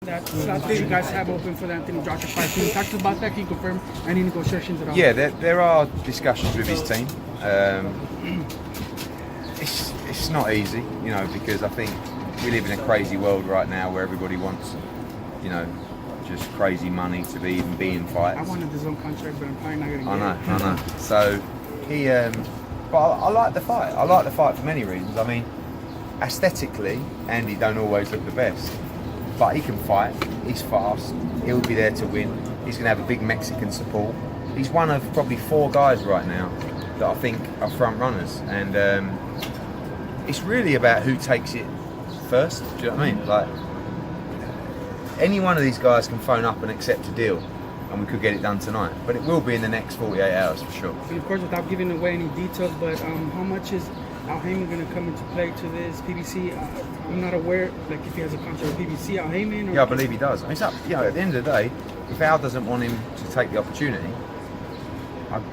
That slot that you guys have open for the Anthony Joshua fight. Can you talk to us about that? Can you confirm any negotiations at all? Yeah, there are discussions with his team. It's not easy, you know, because I think we live in a crazy world right now where everybody wants, you know, just crazy money to be in fights. I wanted his own contract, but I'm probably not going to get it. I know. So he, but I like the fight. I like the fight for many reasons. I mean, aesthetically, Andy don't always look the best, but he can fight. He's fast. He'll be there to win. He's going to have a big Mexican support. He's one of probably 4 guys right now that I think are front runners, and it's really about who takes it first. Do you know what I mean? Like, any one of these guys can phone up and accept a deal, and we could get it done tonight. But it will be in the next 48 hours for sure. And of course, without giving away any details, but how much is Al Heyman going to come into play to this PBC? I'm not aware, like, if he has a contract with PBC, Al Heyman. Or yeah, I believe he does. I mean, it's up. You know, at the end of the day, if Al doesn't want him to take the opportunity,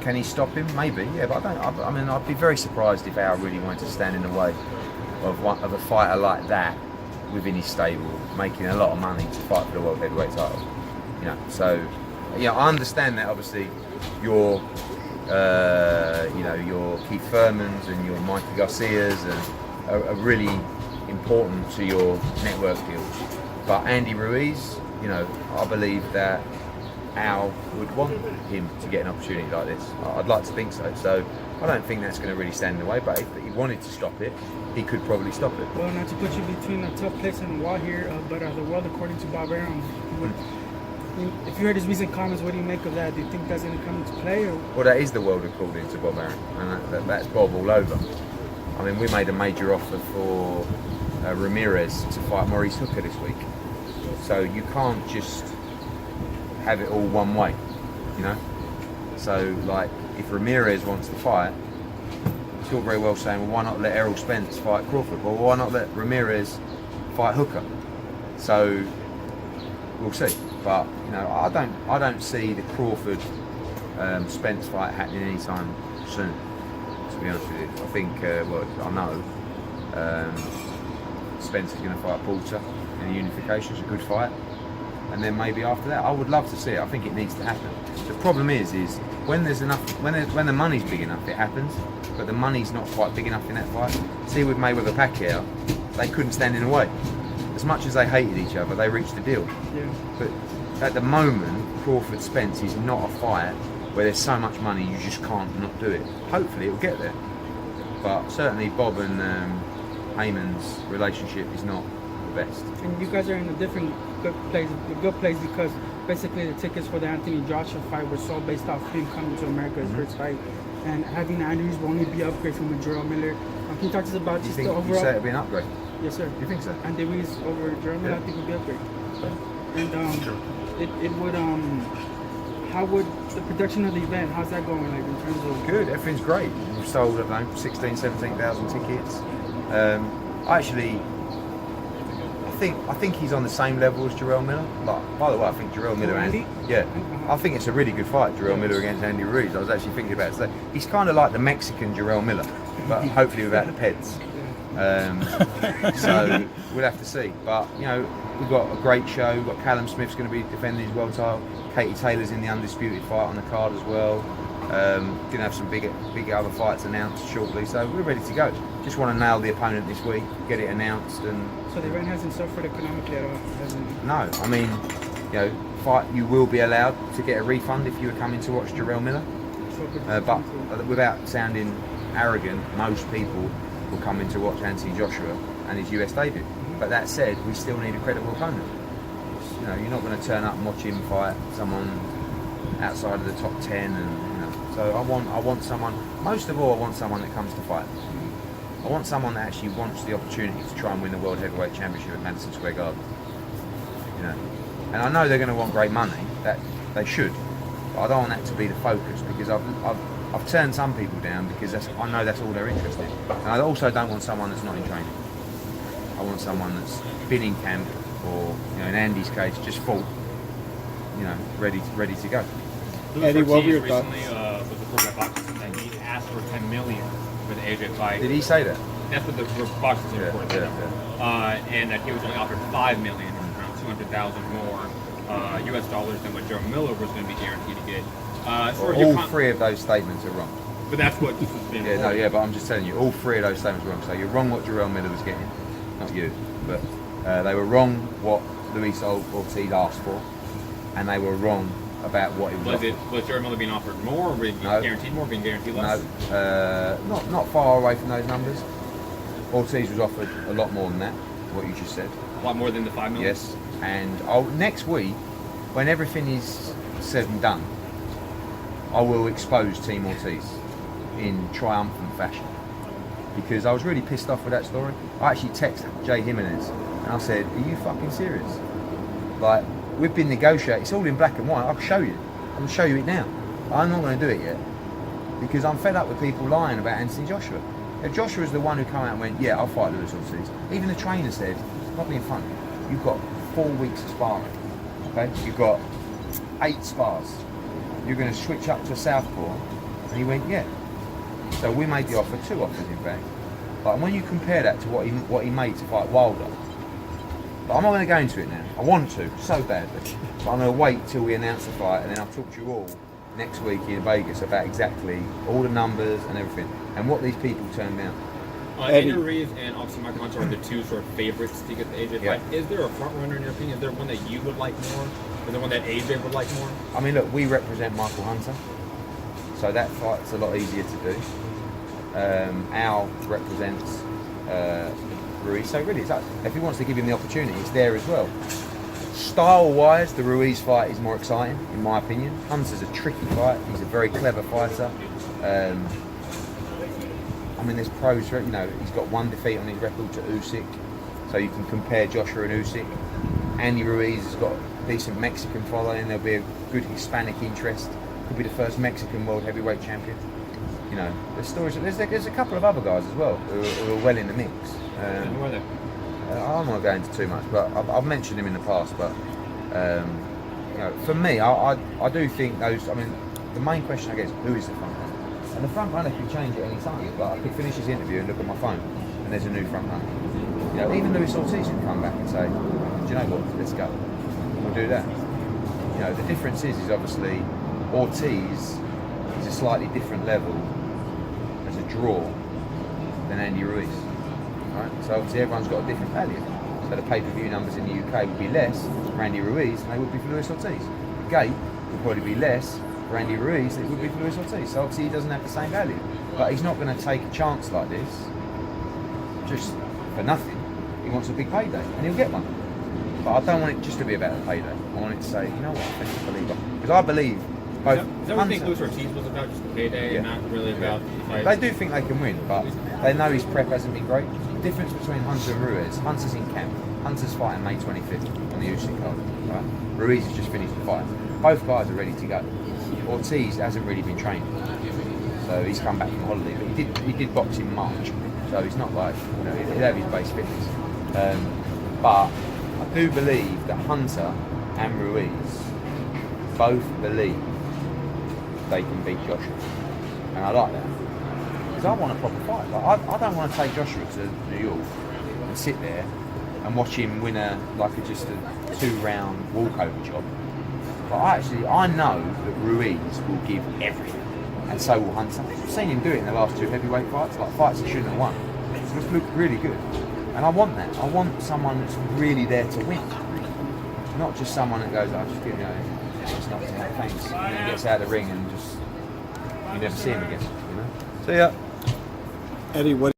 can he stop him? Maybe. Yeah, but I mean, I'd be very surprised if Al really wanted to stand in the way of a fighter like that within his stable, making a lot of money to fight for the world heavyweight title. You know, so yeah, I understand that. Obviously, your your Keith Thurmans and your Mikey Garcias are really important to your network deals. But Andy Ruiz, you know, I believe that Al would want him to get an opportunity like this. I'd like to think so. So I don't think that's going to really stand in the way. But if he wanted to stop it, he could probably stop it. Well, not to put you between a tough place and a wall here, but the world, according to Bob Arum, if you heard his recent comments, what do you make of that? Do you think that's going to come into play? Or? Well, that is the world according to Bob Arum, and that's Bob all over. I mean, we made a major offer for Ramirez to fight Maurice Hooker this week. So you can't just have it all one way, you know? So, like, if Ramirez wants to fight, it's all very well saying, well, why not let Errol Spence fight Crawford? Well, why not let Ramirez fight Hooker? So, we'll see. But, you know, I don't see the Crawford Spence fight happening anytime soon, to be honest with you. I think, I know Spence is going to fight Porter in the unification. It's a good fight. And then maybe after that, I would love to see it. I think it needs to happen. The problem is when there's enough, when the money's big enough, it happens. But the money's not quite big enough in that fight. See, with Mayweather Pacquiao, they couldn't stand in the way. As much as they hated each other, they reached a deal. Yeah. But at the moment, Crawford Spence is not a fight where there's so much money you just can't not do it. Hopefully, it'll get there. But certainly, Bob and Heyman's relationship is not the best. And you guys are in a different good place because basically the tickets for the Anthony Joshua fight were sold based off him coming to America his first fight, and having Andrews will only be an upgrade from Jarrell Miller. Can you talk to us about just the overall? You say it'll be an upgrade? Yes, sir. You think so? And Ruiz over Jarrell Miller, I think would be an upgrade. And it would how would the production of the event? How's that going? Like in terms of good, everything's great. We've sold, I don't know, 16,000, 17,000 tickets. I think he's on the same level as Jarrell Miller. Like, by the way, I think Jarrell Miller Andy? I think it's a really good fight, Jarrell Miller against Andy Ruiz. I was actually thinking about it today. He's kind of like the Mexican Jarrell Miller, but hopefully without the peds. So we'll have to see. But, you know, we've got a great show. We've got Callum Smith's going to be defending his world title. Katie Taylor's in the undisputed fight on the card as well. Going to have some big other fights announced shortly, so we're ready to go. Just want to nail the opponent this week, get it announced, and. So the event hasn't suffered economically at all, hasn't it? No, I mean, you know, you will be allowed to get a refund if you were coming to watch Jarrell Miller. But without sounding arrogant, most people will come in to watch Anthony Joshua and his US debut. But that said, we still need a credible opponent. You know, you're not going to turn up and watch him fight someone outside of the top 10, and you know. So I want someone. Most of all, I want someone that comes to fight. I want someone that actually wants the opportunity to try and win the World Heavyweight Championship at Madison Square Garden. You know, and I know they're going to want great money. That they should, but I don't want that to be the focus because I've turned some people down because I know that's all they're interested in. And I also don't want someone that's not in training. I want someone that's been in camp, or you know, in Andy's case, just fought. You know, ready to go. Eddie, what were your thoughts? Recently, with the Pro Boxing that he asked for $10 million for the AJ fight. Did he say that? That's what the boxing report said. Yeah. And that he was only offered $5 million, around $200,000 more U.S. dollars than what Joe Miller was going to be guaranteed to get. All three of those statements are wrong. But that's what this has been. But I'm just telling you, all three of those statements are wrong. So you're wrong what Jarrell Miller was getting, not you, but they were wrong what Luis Ortiz asked for, and they were wrong about what he was offered. Was Jarrell Miller being offered more, or being guaranteed more, being guaranteed less? No, not far away from those numbers. Ortiz was offered a lot more than that, what you just said. A lot more than the $5 million? Yes, and next week, when everything is said and done, I will expose Team Ortiz in triumphant fashion, because I was really pissed off with that story. I actually texted Jay Jimenez and I said, "Are you fucking serious? Like, we've been negotiating. It's all in black and white. I'll show you. I'm gonna show you it now. I'm not going to do it yet because I'm fed up with people lying about Anthony Joshua. If Joshua's the one who came out and went, yeah, I'll fight Luis Ortiz. Even the trainer said, not being funny, you've got 4 weeks of sparring. Okay, you've got 8 spars. You're going to switch up to southpaw." And he went, yeah. So we made the offer, 2 offers in fact. But when you compare that to what he made to fight Wilder, but I'm not going to go into it now. I want to so badly, but I'm going to wait till we announce the fight, and then I'll talk to you all next week in Vegas about exactly all the numbers and everything and what these people turned down. Andrew Ruiz and obviously Michael Hunter are the 2 sort of favorites to get the AJ fight. Is there a front runner in your opinion? Is there one that you would like more? Is there one that AJ would like more? I mean, look, we represent Michael Hunter, so that fight's a lot easier to do. Al represents Ruiz, so really, if he wants to give him the opportunity, it's there as well. Style-wise, the Ruiz fight is more exciting, in my opinion. Hunter's a tricky fight. He's a very clever fighter. I mean, there's pros for it. You know, he's got 1 defeat on his record to Usyk, so you can compare Joshua and Usyk. Andy Ruiz has got a decent Mexican following. There'll be a good Hispanic interest. Could be the first Mexican world heavyweight champion. You know, there's stories. There's a couple of other guys as well who are well in the mix. Who are they? I don't want to go into too much, but I've mentioned him in the past. But you know, for me, I do think those. I mean, the main question I guess, who is the front runner? And the front runner can change at any time. But I could finish this interview and look at my phone, and there's a new front runner. You know, even Luis Ortiz can come back and say, "Do you know what? Let's go. We'll do that." You know, the difference is obviously Ortiz is a slightly different level as a draw than Andy Ruiz. Right? So obviously everyone's got a different value. So the pay-per-view numbers in the UK would be less for Andy Ruiz than they would be for Luis Ortiz. The gate would probably be less for Andy Ruiz than it would be for Luis Ortiz. So obviously he doesn't have the same value. But he's not going to take a chance like this just for nothing. He wants a big payday, and he'll get one. But I don't want it just to be about the payday. I want it to say, you know what, I think I believe it. Because I believe both. Is that what you think Luis Ortiz was about, just the payday, and not really about the fight? They do think they can win, but they know his prep hasn't been great. The difference between Hunter and Ruiz, Hunter's in camp. Hunter's fighting May 25th on the Usyk card. Right? Ruiz has just finished the fight. Both guys are ready to go. Ortiz hasn't really been trained, so he's come back from holiday. But he did box in March, so he's not like, you know, he'll have his base fitness. But I do believe that Hunter and Ruiz both believe they can beat Joshua, and I like that because I want a proper fight. Like, I don't want to take Joshua to New York and sit there and watch him win just a 2-round walkover job. But I know that Ruiz will give everything, and so will Hunter. I've seen him do it in the last 2 heavyweight fights, like fights he shouldn't have won. It's looked really good, and I want that. I want someone that's really there to win, not just someone that goes, "I just just knocked him out, thanks," and then gets out of the ring and just you never see him again. You know. So yeah, Eddie, what